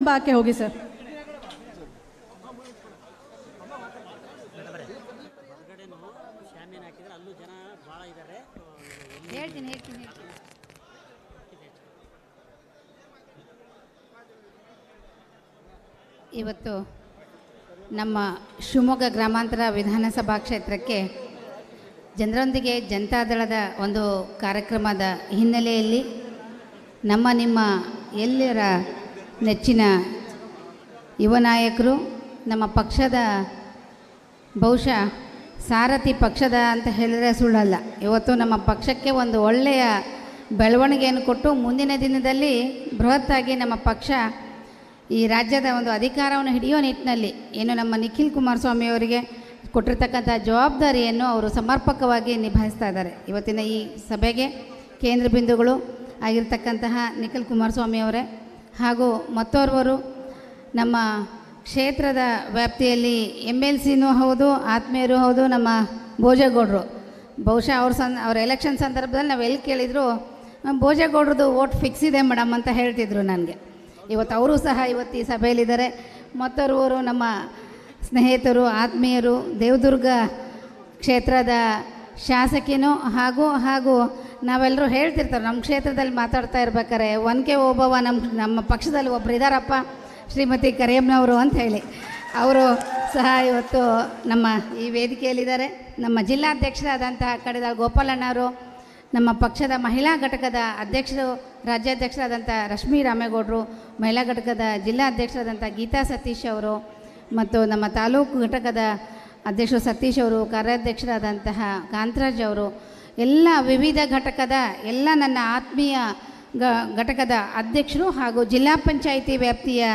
ಬಾಕೆ ಹೋಗಿ ಸರ್. ಇವತ್ತು ನಮ್ಮ ಶಿವಮೊಗ್ಗ ಗ್ರಾಮಾಂತರ ವಿಧಾನಸಭಾ ಕ್ಷೇತ್ರಕ್ಕೆ ಜನರೊಂದಿಗೆ ಜನತಾದಳದ ಒಂದು ಕಾರ್ಯಕ್ರಮದ ಹಿನ್ನೆಲೆಯಲ್ಲಿ ನಿಮ್ಮ ಎಲ್ಲರ ನೆಚ್ಚಿನ ಯುವ ನಾಯಕರು ನಮ್ಮ ಪಕ್ಷದ ಬಹುಶಃ ಸಾರಥಿ ಪಕ್ಷದ ಅಂತ ಹೇಳಿದರೆ ಸುಳ್ಳಲ್ಲ. ಇವತ್ತು ನಮ್ಮ ಪಕ್ಷಕ್ಕೆ ಒಂದು ಒಳ್ಳೆಯ ಬೆಳವಣಿಗೆಯನ್ನು ಕೊಟ್ಟು ಮುಂದಿನ ದಿನದಲ್ಲಿ ಬೃಹತ್ತಾಗಿ ನಮ್ಮ ಪಕ್ಷ ಈ ರಾಜ್ಯದ ಒಂದು ಅಧಿಕಾರವನ್ನು ಹಿಡಿಯೋ ನಿಟ್ಟಿನಲ್ಲಿ ಏನು ನಮ್ಮ ನಿಖಿಲ್ ಕುಮಾರಸ್ವಾಮಿ ಅವರಿಗೆ ಕೊಟ್ಟಿರ್ತಕ್ಕಂಥ ಜವಾಬ್ದಾರಿಯನ್ನು ಅವರು ಸಮರ್ಪಕವಾಗಿ ನಿಭಾಯಿಸ್ತಾ ಇದ್ದಾರೆ. ಇವತ್ತಿನ ಈ ಸಭೆಗೆ ಕೇಂದ್ರ ಬಿಂದುಗಳು ಆಗಿರ್ತಕ್ಕಂತಹ ನಿಖಿಲ್ ಕುಮಾರಸ್ವಾಮಿ ಅವರೇ ಹಾಗೂ ಮತ್ತೋರ್ವರು ನಮ್ಮ ಕ್ಷೇತ್ರದ ವ್ಯಾಪ್ತಿಯಲ್ಲಿ MLCನೂ ಹೌದು, ಆತ್ಮೀಯರು ಹೌದು, ನಮ್ಮ ಭೋಜೇಗೌಡರು. ಬಹುಶಃ ಅವ್ರ ಎಲೆಕ್ಷನ್ ಸಂದರ್ಭದಲ್ಲಿ ನಾವು ಎಲ್ಲಿ ಕೇಳಿದ್ರು ಭೋಜೇಗೌಡ್ರದ್ದು ವೋಟ್ ಫಿಕ್ಸ್ ಇದೆ ಮೇಡಮ್ ಅಂತ ಹೇಳ್ತಿದ್ರು ನನಗೆ. ಇವತ್ತು ಅವರು ಸಹ ಇವತ್ತು ಈ ಸಭೆಯಲ್ಲಿದ್ದಾರೆ. ಮತ್ತೋರ್ವರು ನಮ್ಮ ಸ್ನೇಹಿತರು, ಆತ್ಮೀಯರು, ದೇವದುರ್ಗ ಕ್ಷೇತ್ರದ ಶಾಸಕಿನೂ ಹಾಗೂ ನಾವೆಲ್ಲರೂ ಹೇಳ್ತಿರ್ತಾರೆ ನಮ್ಮ ಕ್ಷೇತ್ರದಲ್ಲಿ ಮಾತಾಡ್ತಾ ಇರ್ಬೇಕಾರೆ ಒನ್ಕೆ ಓಬವ್ವ ನಮ್ಮ ಪಕ್ಷದಲ್ಲಿ ಒಬ್ಬರು ಇದ್ದಾರಪ್ಪ ಶ್ರೀಮತಿ ಕರಿಯಮ್ಮನವರು ಅಂತ ಹೇಳಿ ಅವರು ಸಹ ಇವತ್ತು ನಮ್ಮ ಈ ವೇದಿಕೆಯಲ್ಲಿದ್ದಾರೆ. ನಮ್ಮ ಜಿಲ್ಲಾಧ್ಯಕ್ಷರಾದಂತಹ ಕಡೆದಾಳ್ ಗೋಪಾಲಣ್ಣವರು, ನಮ್ಮ ಪಕ್ಷದ ಮಹಿಳಾ ಘಟಕದ ಅಧ್ಯಕ್ಷರು ರಾಜ್ಯಾಧ್ಯಕ್ಷರಾದಂಥ ರಶ್ಮಿ ರಾಮೇಗೌಡರು, ಮಹಿಳಾ ಘಟಕದ ಜಿಲ್ಲಾಧ್ಯಕ್ಷರಾದಂಥ ಗೀತಾ ಸತೀಶ್ ಅವರು, ಮತ್ತು ನಮ್ಮ ತಾಲೂಕು ಘಟಕದ ಅಧ್ಯಕ್ಷರು ಸತೀಶ್ ಅವರು, ಕಾರ್ಯಾಧ್ಯಕ್ಷರಾದಂತಹ ಕಾಂತರಾಜ್ ಅವರು, ಎಲ್ಲ ವಿವಿಧ ಘಟಕದ ಎಲ್ಲ ನನ್ನ ಆತ್ಮೀಯ ಘಟಕದ ಅಧ್ಯಕ್ಷರು ಹಾಗೂ ಜಿಲ್ಲಾ ಪಂಚಾಯಿತಿ ವ್ಯಾಪ್ತಿಯ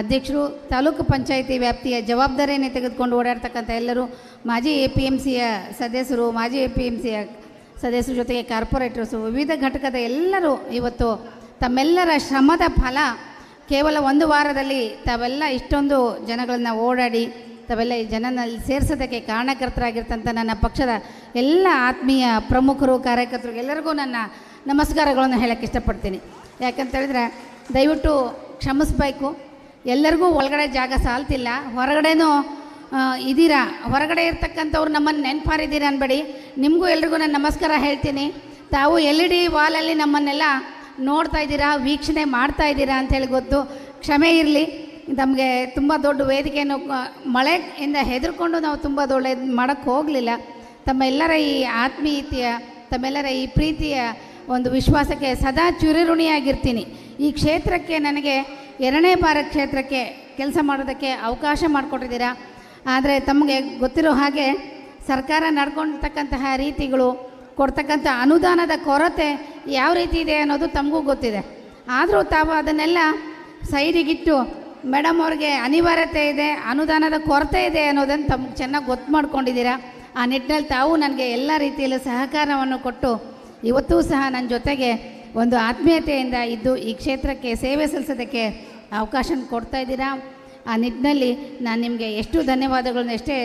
ಅಧ್ಯಕ್ಷರು, ತಾಲೂಕು ಪಂಚಾಯಿತಿ ವ್ಯಾಪ್ತಿಯ ಜವಾಬ್ದಾರಿಯನ್ನು ತೆಗೆದುಕೊಂಡು ಓಡಾಡ್ತಕ್ಕಂಥ ಎಲ್ಲರೂ, ಮಾಜಿ APMCಯ ಸದಸ್ಯರು, ಮಾಜಿ APMCಯ ಸದಸ್ಯರ ಜೊತೆಗೆ ಕಾರ್ಪೊರೇಟರ್ಸು, ವಿವಿಧ ಘಟಕದ ಎಲ್ಲರೂ ಇವತ್ತು ತಮ್ಮೆಲ್ಲರ ಶ್ರಮದ ಫಲ ಕೇವಲ ಒಂದು ವಾರದಲ್ಲಿ ತಾವೆಲ್ಲ ಇಷ್ಟೊಂದು ಜನಗಳನ್ನು ಓಡಾಡಿ ತಾವೆಲ್ಲ ಈ ಜನನಲ್ಲಿ ಸೇರಿಸೋದಕ್ಕೆ ಕಾರಣಕರ್ತರಾಗಿರ್ತಂಥ ನನ್ನ ಪಕ್ಷದ ಎಲ್ಲ ಆತ್ಮೀಯ ಪ್ರಮುಖರು, ಕಾರ್ಯಕರ್ತರು ಎಲ್ಲರಿಗೂ ನನ್ನ ನಮಸ್ಕಾರಗಳನ್ನು ಹೇಳೋಕ್ಕೆ ಇಷ್ಟಪಡ್ತೀನಿ. ಯಾಕಂತೇಳಿದ್ರೆ ದಯವಿಟ್ಟು ಕ್ಷಮಿಸ್ಬೇಕು, ಎಲ್ಲರಿಗೂ ಒಳಗಡೆ ಜಾಗ ಸಾಲ್ತಿಲ್ಲ, ಹೊರಗಡೆನೂ ಇದ್ದೀರಾ, ಹೊರಗಡೆ ಇರ್ತಕ್ಕಂಥವ್ರು ನಮ್ಮನ್ನು ನೆನಪಾರಿದ್ದೀರಾ ಅನ್ಬೇಡಿ. ನಿಮಗೂ ಎಲ್ರಿಗೂ ನಾನು ನಮಸ್ಕಾರ ಹೇಳ್ತೀನಿ. ತಾವು LED ವಾಲಲ್ಲಿ ನಮ್ಮನ್ನೆಲ್ಲ ನೋಡ್ತಾ ಇದ್ದೀರಾ, ವೀಕ್ಷಣೆ ಮಾಡ್ತಾ ಇದ್ದೀರಾ ಅಂಥೇಳಿ ಗೊತ್ತು. ಕ್ಷಮೆ ಇರಲಿ, ನಮಗೆ ತುಂಬ ದೊಡ್ಡ ವೇದಿಕೆಯನ್ನು ಮಳೆಯಿಂದ ಹೆದರ್ಕೊಂಡು ನಾವು ತುಂಬ ದೊಡ್ಡ ಮಾಡೋಕ್ಕೆ ಹೋಗಲಿಲ್ಲ. ತಮ್ಮೆಲ್ಲರ ಈ ಆತ್ಮೀಯತೆಯ, ತಮ್ಮೆಲ್ಲರ ಈ ಪ್ರೀತಿಯ ಒಂದು ವಿಶ್ವಾಸಕ್ಕೆ ಸದಾ ಚಿರಋಣಿಯಾಗಿರ್ತೀನಿ. ಈ ಕ್ಷೇತ್ರಕ್ಕೆ ನನಗೆ 2ನೇ ಬಾರಿ ಕ್ಷೇತ್ರಕ್ಕೆ ಕೆಲಸ ಮಾಡೋದಕ್ಕೆ ಅವಕಾಶ ಮಾಡಿಕೊಟ್ಟಿದ್ದೀರಾ. ಆದರೆ ತಮಗೆ ಗೊತ್ತಿರೋ ಹಾಗೆ ಸರ್ಕಾರ ನಡ್ಕೊಂಡಿರ್ತಕ್ಕಂತಹ ರೀತಿಗಳು, ಕೊಡ್ತಕ್ಕಂಥ ಅನುದಾನದ ಕೊರತೆ ಯಾವ ರೀತಿ ಇದೆ ಅನ್ನೋದು ತಮಗೂ ಗೊತ್ತಿದೆ. ಆದರೂ ತಾವು ಅದನ್ನೆಲ್ಲ ಸೈಡಿಗಿಟ್ಟು ಮೇಡಮ್ ಅವ್ರಿಗೆ ಅನಿವಾರ್ಯತೆ ಇದೆ, ಅನುದಾನದ ಕೊರತೆ ಇದೆ ಅನ್ನೋದನ್ನು ತಮಗೆ ಚೆನ್ನಾಗಿ ಗೊತ್ತು ಮಾಡ್ಕೊಂಡಿದ್ದೀರಾ. ಆ ನಿಟ್ಟಿನಲ್ಲಿ ತಾವು ನನಗೆ ಎಲ್ಲ ರೀತಿಯಲ್ಲೂ ಸಹಕಾರವನ್ನು ಕೊಟ್ಟು ಇವತ್ತೂ ಸಹ ನನ್ನ ಜೊತೆಗೆ ಒಂದು ಆತ್ಮೀಯತೆಯಿಂದ ಇದ್ದು ಈ ಕ್ಷೇತ್ರಕ್ಕೆ ಸೇವೆ ಸಲ್ಲಿಸೋದಕ್ಕೆ ಅವಕಾಶ ಕೊಡ್ತಾ ಇದ್ದೀರಾ. ಆ ನಿಟ್ಟಿನಲ್ಲಿ ನಾನು ನಿಮಗೆ ಎಷ್ಟು ಧನ್ಯವಾದಗಳನ್ನು, ಎಷ್ಟೇ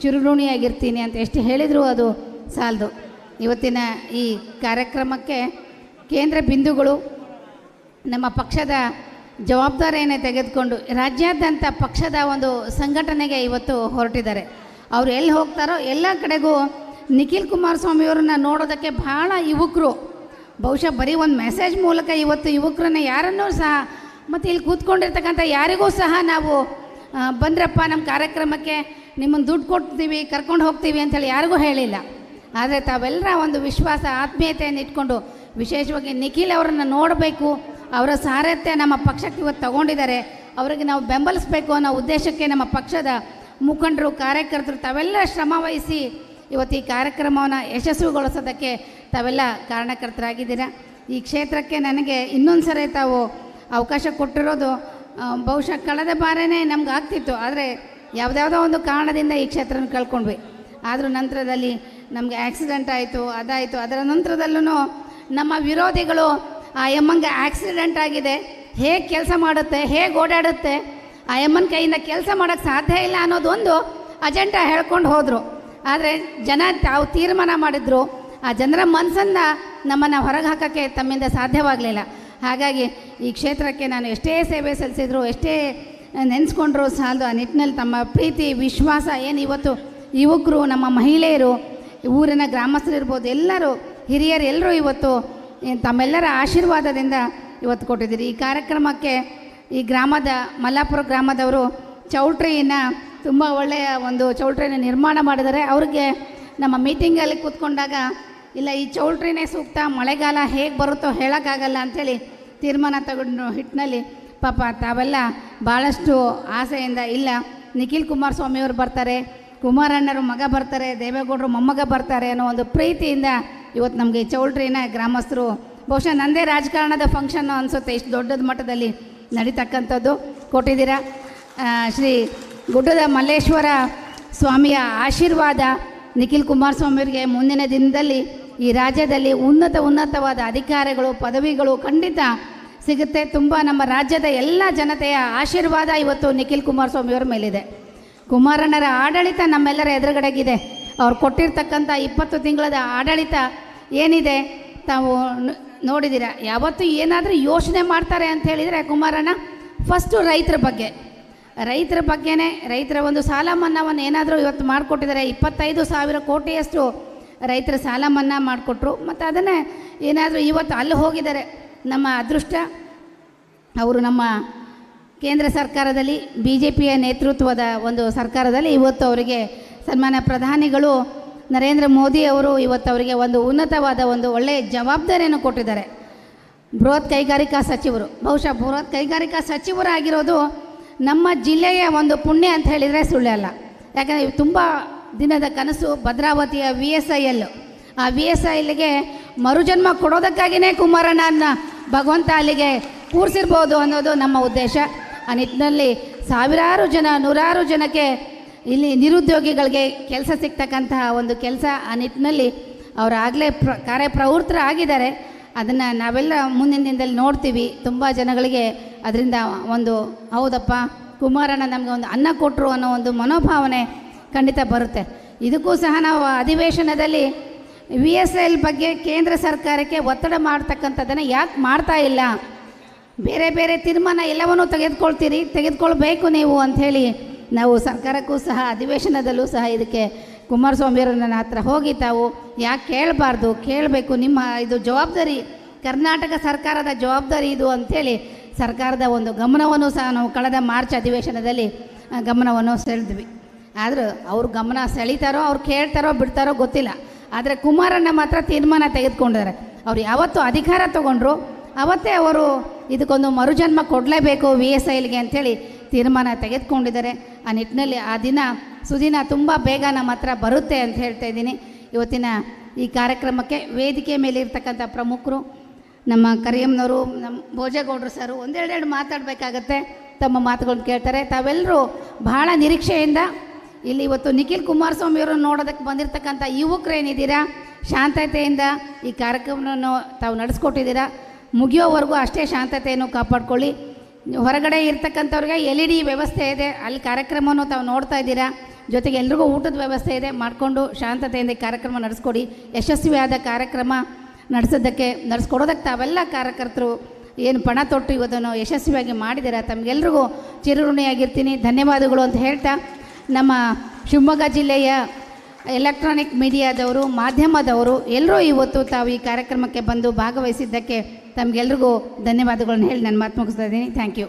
ಚಿರಋಣಿಯಾಗಿರ್ತೀನಿ ಅಂತ ಎಷ್ಟು ಹೇಳಿದರೂ ಅದು ಸಾಲದು. ಇವತ್ತಿನ ಈ ಕಾರ್ಯಕ್ರಮಕ್ಕೆ ಕೇಂದ್ರ ಬಿಂದುಗಳು ನಮ್ಮ ಪಕ್ಷದ ಜವಾಬ್ದಾರಿಯನ್ನು ತೆಗೆದುಕೊಂಡು ರಾಜ್ಯಾದ್ಯಂತ ಪಕ್ಷದ ಒಂದು ಸಂಘಟನೆಗೆ ಇವತ್ತು ಹೊರಟಿದ್ದಾರೆ. ಅವರು ಎಲ್ಲಿ ಹೋಗ್ತಾರೋ ಎಲ್ಲ ಕಡೆಗೂ ನಿಖಿಲ್ ಕುಮಾರಸ್ವಾಮಿಯವ್ರನ್ನ ನೋಡೋದಕ್ಕೆ ಬಹಳ ಯುವಕರು, ಬಹುಶಃ ಬರೀ ಒಂದು ಮೆಸೇಜ್ ಮೂಲಕ ಇವತ್ತು ಯುವಕರನ್ನ ಯಾರನ್ನೂ ಸಹ, ಮತ್ತು ಇಲ್ಲಿ ಕೂತ್ಕೊಂಡಿರ್ತಕ್ಕಂಥ ಯಾರಿಗೂ ಸಹ ನಾವು ಬಂದ್ರಪ್ಪ ನಮ್ಮ ಕಾರ್ಯಕ್ರಮಕ್ಕೆ ನಿಮ್ಮನ್ನು ದುಡ್ಡು ಕೊಡ್ತೀವಿ, ಕರ್ಕೊಂಡು ಹೋಗ್ತೀವಿ ಅಂಥೇಳಿ ಯಾರಿಗೂ ಹೇಳಿಲ್ಲ. ಆದರೆ ತಾವೆಲ್ಲರ ಒಂದು ವಿಶ್ವಾಸ, ಆತ್ಮೀಯತೆಯನ್ನು ಇಟ್ಕೊಂಡು ವಿಶೇಷವಾಗಿ ನಿಖಿಲ್ ಅವರನ್ನು ನೋಡಬೇಕು, ಅವರ ಸಾರಥ್ಯ ನಮ್ಮ ಪಕ್ಷಕ್ಕೆ ಇವತ್ತು ತಗೊಂಡಿದ್ದಾರೆ, ಅವರಿಗೆ ನಾವು ಬೆಂಬಲಿಸಬೇಕು ಅನ್ನೋ ಉದ್ದೇಶಕ್ಕೆ ನಮ್ಮ ಪಕ್ಷದ ಮುಖಂಡರು, ಕಾರ್ಯಕರ್ತರು ತಾವೆಲ್ಲ ಶ್ರಮ ವಹಿಸಿ ಇವತ್ತು ಈ ಕಾರ್ಯಕ್ರಮವನ್ನು ಯಶಸ್ವಿಗೊಳಿಸೋದಕ್ಕೆ ತಾವೆಲ್ಲ ಕಾರಣಕರ್ತರಾಗಿದ್ದೀರಾ. ಈ ಕ್ಷೇತ್ರಕ್ಕೆ ನನಗೆ ಇನ್ನೊಂದು ಸರಿ ತಾವು ಅವಕಾಶ ಕೊಟ್ಟಿರೋದು ಬಹುಶಃ ಕಳೆದ ಬಾರೇ ನಮ್ಗೆ ಆಗ್ತಿತ್ತು, ಆದರೆ ಯಾವುದ್ಯಾವುದೋ ಒಂದು ಕಾರಣದಿಂದ ಈ ಕ್ಷೇತ್ರನ ಕಳ್ಕೊಂಡ್ವಿ. ಆದರೂ ನಂತರದಲ್ಲಿ ನಮಗೆ ಆಕ್ಸಿಡೆಂಟ್ ಆಯಿತು, ಅದಾಯಿತು. ಅದರ ನಂತರದಲ್ಲೂ ನಮ್ಮ ವಿರೋಧಿಗಳು ಆ ಎಮ್ಮಂಗೆ ಆಕ್ಸಿಡೆಂಟ್ ಆಗಿದೆ, ಹೇಗೆ ಕೆಲಸ ಮಾಡುತ್ತೆ, ಹೇಗೆ ಓಡಾಡುತ್ತೆ, ಆ ಎಮ್ಮನ ಕೈಯಿಂದ ಕೆಲಸ ಮಾಡೋಕ್ಕೆ ಸಾಧ್ಯ ಇಲ್ಲ ಅನ್ನೋದೊಂದು ಅಜೆಂಡಾ ಹೇಳ್ಕೊಂಡು ಹೋದರು. ಆದರೆ ಜನ ತಾವು ತೀರ್ಮಾನ ಮಾಡಿದ್ರು, ಆ ಜನರ ಮನಸ್ಸನ್ನು ನಮ್ಮನ್ನು ಹೊರಗೆ ಹಾಕೋಕ್ಕೆ ತಮ್ಮಿಂದ ಸಾಧ್ಯವಾಗಲಿಲ್ಲ. ಹಾಗಾಗಿ ಈ ಕ್ಷೇತ್ರಕ್ಕೆ ನಾನು ಎಷ್ಟೇ ಸೇವೆ ಸಲ್ಲಿಸಿದ್ರು, ಎಷ್ಟೇ ನೆನೆಸ್ಕೊಂಡ್ರು ಸಾಲದು. ಆ ನಿಟ್ಟಿನಲ್ಲಿ ತಮ್ಮ ಪ್ರೀತಿ ವಿಶ್ವಾಸ ಏನು ಇವತ್ತು ಯುವಕರು, ನಮ್ಮ ಮಹಿಳೆಯರು, ಊರಿನ ಗ್ರಾಮಸ್ಥರಿರ್ಬೋದು, ಎಲ್ಲರೂ ಹಿರಿಯರು ಎಲ್ಲರೂ ಇವತ್ತು ತಮ್ಮೆಲ್ಲರ ಆಶೀರ್ವಾದದಿಂದ ಇವತ್ತು ಕೊಟ್ಟಿದ್ದೀರಿ. ಈ ಕಾರ್ಯಕ್ರಮಕ್ಕೆ ಈ ಗ್ರಾಮದ ಮಲ್ಲಾಪುರ ಗ್ರಾಮದವರು ಚೌಲ್ಟ್ರಿಯನ್ನು ತುಂಬ ಒಳ್ಳೆಯ ಒಂದು ಚೌಲ್ಟ್ರಿನ ನಿರ್ಮಾಣ ಮಾಡಿದ್ದಾರೆ. ಅವ್ರಿಗೆ ನಮ್ಮ ಮೀಟಿಂಗಲ್ಲಿ ಕೂತ್ಕೊಂಡಾಗ ಇಲ್ಲ ಈ ಚೌಲ್ಟ್ರಿನೇ ಸೂಕ್ತ, ಮಳೆಗಾಲ ಹೇಗೆ ಬರುತ್ತೋ ಹೇಳೋಕ್ಕಾಗಲ್ಲ ಅಂಥೇಳಿ ತೀರ್ಮಾನ ತಗೊಂಡು ಹಿಟ್ಟಿನಲ್ಲಿ ಪಾಪ ತಾವೆಲ್ಲ ಭಾಳಷ್ಟು ಆಸೆಯಿಂದ ಇಲ್ಲ ನಿಖಿಲ್ ಕುಮಾರಸ್ವಾಮಿಯವರು ಬರ್ತಾರೆ, ಕುಮಾರಣ್ಣರು ಮಗ ಬರ್ತಾರೆ, ದೇವೇಗೌಡರು ಮೊಮ್ಮಗ ಬರ್ತಾರೆ ಅನ್ನೋ ಒಂದು ಪ್ರೀತಿಯಿಂದ ಇವತ್ತು ನಮಗೆ ಚೌಲ್ಟ್ರಿನ ಗ್ರಾಮಸ್ಥರು ಬಹುಶಃ ನಂದೇ ರಾಜಕಾರಣದ ಫಂಕ್ಷನ್ ಅನಿಸುತ್ತೆ, ಇಷ್ಟು ದೊಡ್ಡದ ಮಟ್ಟದಲ್ಲಿ ನಡೀತಕ್ಕಂಥದ್ದು ಕೊಟ್ಟಿದ್ದೀರಾ. ಶ್ರೀ ಗುಡ್ಡದ ಮಲ್ಲೇಶ್ವರ ಸ್ವಾಮಿಯ ಆಶೀರ್ವಾದ ನಿಖಿಲ್ ಕುಮಾರಸ್ವಾಮಿಯವರಿಗೆ ಮುಂದಿನ ದಿನದಲ್ಲಿ ಈ ರಾಜ್ಯದಲ್ಲಿ ಉನ್ನತವಾದ ಅಧಿಕಾರಗಳು ಪದವಿಗಳು ಖಂಡಿತ ಸಿಗುತ್ತೆ. ತುಂಬ ನಮ್ಮ ರಾಜ್ಯದ ಎಲ್ಲ ಜನತೆಯ ಆಶೀರ್ವಾದ ಇವತ್ತು ನಿಖಿಲ್ ಕುಮಾರಸ್ವಾಮಿಯವರ ಮೇಲಿದೆ. ಕುಮಾರಣ್ಣರ ಆಡಳಿತ ನಮ್ಮೆಲ್ಲರ ಎದುರುಗಡೆಗಿದೆ. ಅವ್ರು ಕೊಟ್ಟಿರ್ತಕ್ಕಂಥ 20 ತಿಂಗಳದ ಆಡಳಿತ ಏನಿದೆ ತಾವು ನೋಡಿದ್ದೀರ. ಯಾವತ್ತೂ ಏನಾದರೂ ಯೋಚನೆ ಮಾಡ್ತಾರೆ ಅಂತ ಹೇಳಿದರೆ ಕುಮಾರಣ್ಣ ಫಸ್ಟು ರೈತರ ಬಗ್ಗೆನೇ ರೈತರ ಒಂದು ಸಾಲ ಮನ್ನಾವನ್ನು ಏನಾದರೂ ಇವತ್ತು ಮಾಡಿಕೊಟ್ಟಿದ್ದಾರೆ. 25,000 ಕೋಟಿಯಷ್ಟು ರೈತರ ಸಾಲ ಮನ್ನಾ ಮಾಡಿಕೊಟ್ರು. ಮತ್ತು ಅದನ್ನೇ ಏನಾದರೂ ಇವತ್ತು ಅಲ್ಲಿ ಹೋಗಿದ್ದಾರೆ. ನಮ್ಮ ಅದೃಷ್ಟ ಅವರು ನಮ್ಮ ಕೇಂದ್ರ ಸರ್ಕಾರದಲ್ಲಿ BJPಯ ನೇತೃತ್ವದ ಒಂದು ಸರ್ಕಾರದಲ್ಲಿ ಇವತ್ತು ಅವರಿಗೆ ಸನ್ಮಾನ್ಯ ಪ್ರಧಾನಿಗಳು ನರೇಂದ್ರ ಮೋದಿ ಅವರು ಇವತ್ತು ಅವರಿಗೆ ಒಂದು ಉನ್ನತವಾದ ಒಂದು ಒಳ್ಳೆಯ ಜವಾಬ್ದಾರಿಯನ್ನು ಕೊಟ್ಟಿದ್ದಾರೆ. ಬೃಹತ್ ಕೈಗಾರಿಕಾ ಸಚಿವರು, ಬಹುಶಃ ಬೃಹತ್ ಕೈಗಾರಿಕಾ ಸಚಿವರಾಗಿರೋದು ನಮ್ಮ ಜಿಲ್ಲೆಯ ಒಂದು ಪುಣ್ಯ ಅಂತ ಹೇಳಿದರೆ ಸುಳ್ಳಲ್ಲ. ಯಾಕಂದರೆ ತುಂಬ ದಿನದ ಕನಸು ಭದ್ರಾವತಿಯ VSIL, ಆ VSILಗೆ ಮರುಜನ್ಮ ಕೊಡೋದಕ್ಕಾಗಿಯೇ ಕುಮಾರಣ್ಣನ ಭಗವಂತ ಅಲ್ಲಿಗೆ ಕೂರಿಸಿರ್ಬೋದು ಅನ್ನೋದು ನಮ್ಮ ಉದ್ದೇಶ. ಆ ನಿಟ್ಟಿನಲ್ಲಿ ಸಾವಿರಾರು ಜನ, ನೂರಾರು ಜನಕ್ಕೆ ಇಲ್ಲಿ ನಿರುದ್ಯೋಗಿಗಳಿಗೆ ಕೆಲಸ ಸಿಗ್ತಕ್ಕಂತಹ ಒಂದು ಕೆಲಸ, ಆ ನಿಟ್ಟಿನಲ್ಲಿ ಅವರಾಗಲೇ ಕಾರ್ಯಪ್ರವೃತ್ತರಾಗಿದ್ದಾರೆ. ಅದನ್ನು ನಾವೆಲ್ಲ ಮುಂದಿನ ದಿನದಲ್ಲಿ ನೋಡ್ತೀವಿ. ತುಂಬ ಜನಗಳಿಗೆ ಅದರಿಂದ ಒಂದು ಹೌದಪ್ಪ ಕುಮಾರಣ್ಣ ನಮಗೆ ಒಂದು ಅನ್ನ ಕೊಟ್ಟರು ಅನ್ನೋ ಒಂದು ಮನೋಭಾವನೆ ಖಂಡಿತ ಬರುತ್ತೆ. ಇದಕ್ಕೂ ಸಹ ನಾವು ಅಧಿವೇಶನದಲ್ಲಿ VSIL ಬಗ್ಗೆ ಕೇಂದ್ರ ಸರ್ಕಾರಕ್ಕೆ ಒತ್ತಡ ಮಾಡ್ತಕ್ಕಂಥದ್ದನ್ನು ಯಾಕೆ ಮಾಡ್ತಾ ಇಲ್ಲ, ಬೇರೆ ಬೇರೆ ತೀರ್ಮಾನ ಎಲ್ಲವನ್ನೂ ತೆಗೆದುಕೊಳ್ಬೇಕು ನೀವು ಅಂಥೇಳಿ ನಾವು ಸರ್ಕಾರಕ್ಕೂ ಸಹ ಅಧಿವೇಶನದಲ್ಲೂ ಸಹ ಇದಕ್ಕೆ ಕುಮಾರಸ್ವಾಮಿಯವರು ನನ್ನ ಹತ್ರ ಹೋಗಿ ತಾವು ಯಾಕೆ ಕೇಳಬಾರ್ದು, ಕೇಳಬೇಕು, ನಿಮ್ಮ ಇದು ಜವಾಬ್ದಾರಿ, ಕರ್ನಾಟಕ ಸರ್ಕಾರದ ಜವಾಬ್ದಾರಿ ಇದು ಅಂಥೇಳಿ ಸರ್ಕಾರದ ಒಂದು ಗಮನವನ್ನು ಸಹ ನಾವು ಕಳೆದ ಮಾರ್ಚ್ ಅಧಿವೇಶನದಲ್ಲಿ ಗಮನವನ್ನು ಸೆಳೆದ್ವಿ. ಆದರೂ ಅವ್ರ ಗಮನ ಸೆಳೀತಾರೋ, ಅವ್ರು ಕೇಳ್ತಾರೋ ಬಿಡ್ತಾರೋ ಗೊತ್ತಿಲ್ಲ. ಆದರೆ ಕುಮಾರಣ್ಣ ಮಾತ್ರ ತೀರ್ಮಾನ ತೆಗೆದುಕೊಂಡಿದ್ದಾರೆ. ಅವ್ರು ಯಾವತ್ತೂ ಅಧಿಕಾರ ತಗೊಂಡ್ರು ಅವತ್ತೇ ಅವರು ಇದಕ್ಕೊಂದು ಮರುಜನ್ಮ ಕೊಡಲೇಬೇಕು VSILಗೆ ಅಂಥೇಳಿ ತೀರ್ಮಾನ ತೆಗೆದುಕೊಂಡಿದ್ದಾರೆ. ಆ ನಿಟ್ಟಿನಲ್ಲಿ ಆ ಸುದಿನ ತುಂಬ ಬೇಗ ನಮ್ಮ ಹತ್ರ ಬರುತ್ತೆ ಅಂತ ಹೇಳ್ತಾ ಇದ್ದೀನಿ. ಇವತ್ತಿನ ಈ ಕಾರ್ಯಕ್ರಮಕ್ಕೆ ವೇದಿಕೆ ಮೇಲೆ ಇರ್ತಕ್ಕಂಥ ಪ್ರಮುಖರು, ನಮ್ಮ ಕರಿಯಮ್ಮನವರು, ನಮ್ಮ ಭೋಜೇಗೌಡರು ಸರು ಒಂದೆರಡೆರಡು ಮಾತಾಡಬೇಕಾಗತ್ತೆ, ತಮ್ಮ ಮಾತುಗಳನ್ನು ಕೇಳ್ತಾರೆ. ತಾವೆಲ್ಲರೂ ಬಹಳ ನಿರೀಕ್ಷೆಯಿಂದ ಇಲ್ಲಿ ಇವತ್ತು ನಿಖಿಲ್ ಕುಮಾರಸ್ವಾಮಿಯವರು ನೋಡೋದಕ್ಕೆ ಬಂದಿರತಕ್ಕಂಥ ಯುವಕರೇನಿದ್ದೀರಾ, ಶಾಂತತೆಯಿಂದ ಈ ಕಾರ್ಯಕ್ರಮವನ್ನು ತಾವು ನಡೆಸ್ಕೊಟ್ಟಿದ್ದೀರಾ. ಮುಗಿಯೋವರೆಗೂ ಅಷ್ಟೇ ಶಾಂತತೆಯನ್ನು ಕಾಪಾಡ್ಕೊಳ್ಳಿ. ಹೊರಗಡೆ ಇರ್ತಕ್ಕಂಥವ್ರಿಗೆ LED ವ್ಯವಸ್ಥೆ ಇದೆ, ಅಲ್ಲಿ ಕಾರ್ಯಕ್ರಮವನ್ನು ತಾವು ನೋಡ್ತಾ ಇದ್ದೀರಾ. ಜೊತೆಗೆ ಎಲ್ರಿಗೂ ಊಟದ ವ್ಯವಸ್ಥೆ ಇದೆ, ಮಾಡಿಕೊಂಡು ಶಾಂತತೆಯಿಂದ ಕಾರ್ಯಕ್ರಮ ನಡೆಸ್ಕೊಡಿ. ಯಶಸ್ವಿಯಾದ ಕಾರ್ಯಕ್ರಮ ನಡೆಸ್ಕೊಡೋದಕ್ಕೆ ತಾವೆಲ್ಲ ಕಾರ್ಯಕರ್ತರು ಏನು ಪಣ ತೊಟ್ಟು ಇವತ್ತನ್ನು ಯಶಸ್ವಿಯಾಗಿ ಮಾಡಿದ್ದೀರಾ, ತಮಗೆಲ್ರಿಗೂ ಚಿರಋಣಿಯಾಗಿರ್ತೀನಿ, ಧನ್ಯವಾದಗಳು ಅಂತ ಹೇಳ್ತಾ, ನಮ್ಮ ಶಿವಮೊಗ್ಗ ಜಿಲ್ಲೆಯ ಎಲೆಕ್ಟ್ರಾನಿಕ್ ಮೀಡಿಯಾದವರು, ಮಾಧ್ಯಮದವರು ಎಲ್ಲರೂ ಇವತ್ತು ತಾವು ಈ ಕಾರ್ಯಕ್ರಮಕ್ಕೆ ಬಂದು ಭಾಗವಹಿಸಿದ್ದಕ್ಕೆ ತಮಗೆಲ್ರಿಗೂ ಧನ್ಯವಾದಗಳನ್ನು ಹೇಳಿ ನನ್ನ ಮಾತು ಮುಗಿಸ್ತಾ ಇದ್ದೀನಿ. Thank you.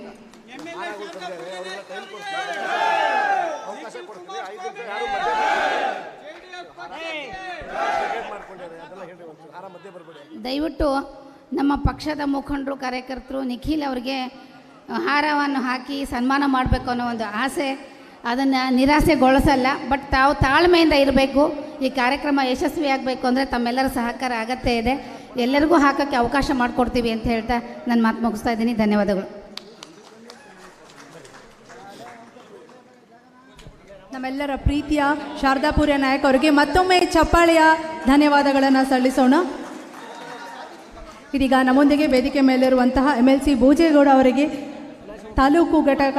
ದಯವಿಟ್ಟು ನಮ್ಮ ಪಕ್ಷದ ಮುಖಂಡರು, ಕಾರ್ಯಕರ್ತರು ನಿಖಿಲ್ ಅವರಿಗೆ ಹಾರವನ್ನು ಹಾಕಿ ಸನ್ಮಾನ ಮಾಡಬೇಕು ಅನ್ನೋ ಒಂದು ಆಸೆ, ಅದನ್ನು ನಿರಾಸೆಗೊಳಿಸಲ್ಲ. ಬಟ್ ತಾವು ತಾಳ್ಮೆಯಿಂದ ಇರಬೇಕು. ಈ ಕಾರ್ಯಕ್ರಮ ಯಶಸ್ವಿಯಾಗಬೇಕು ಅಂದರೆ ತಮ್ಮೆಲ್ಲರ ಸಹಕಾರ ಅಗತ್ಯ ಇದೆ. ಎಲ್ಲರಿಗೂ ಹಾಕೋಕ್ಕೆ ಅವಕಾಶ ಮಾಡಿಕೊಡ್ತೀವಿ ಅಂತ ಹೇಳ್ತಾ ನನ್ನ ಮಾತು ಮುಗಿಸ್ತಾ ಇದ್ದೀನಿ. ಧನ್ಯವಾದಗಳು. ನಮ್ಮೆಲ್ಲರ ಪ್ರೀತಿಯ ಶಾರದಾಪುರ ನಾಯಕ್ ಅವರಿಗೆ ಮತ್ತೊಮ್ಮೆ ಚಪ್ಪಾಳೆಯ ಧನ್ಯವಾದಗಳನ್ನು ಸಲ್ಲಿಸೋಣ. ಇದೀಗ ನಮ್ಮೊಂದಿಗೆ ವೇದಿಕೆ ಮೇಲಿರುವಂತಹ MLC ಭೋಜೇಗೌಡ ಅವರಿಗೆ ತಾಲೂಕು ಘಟಕ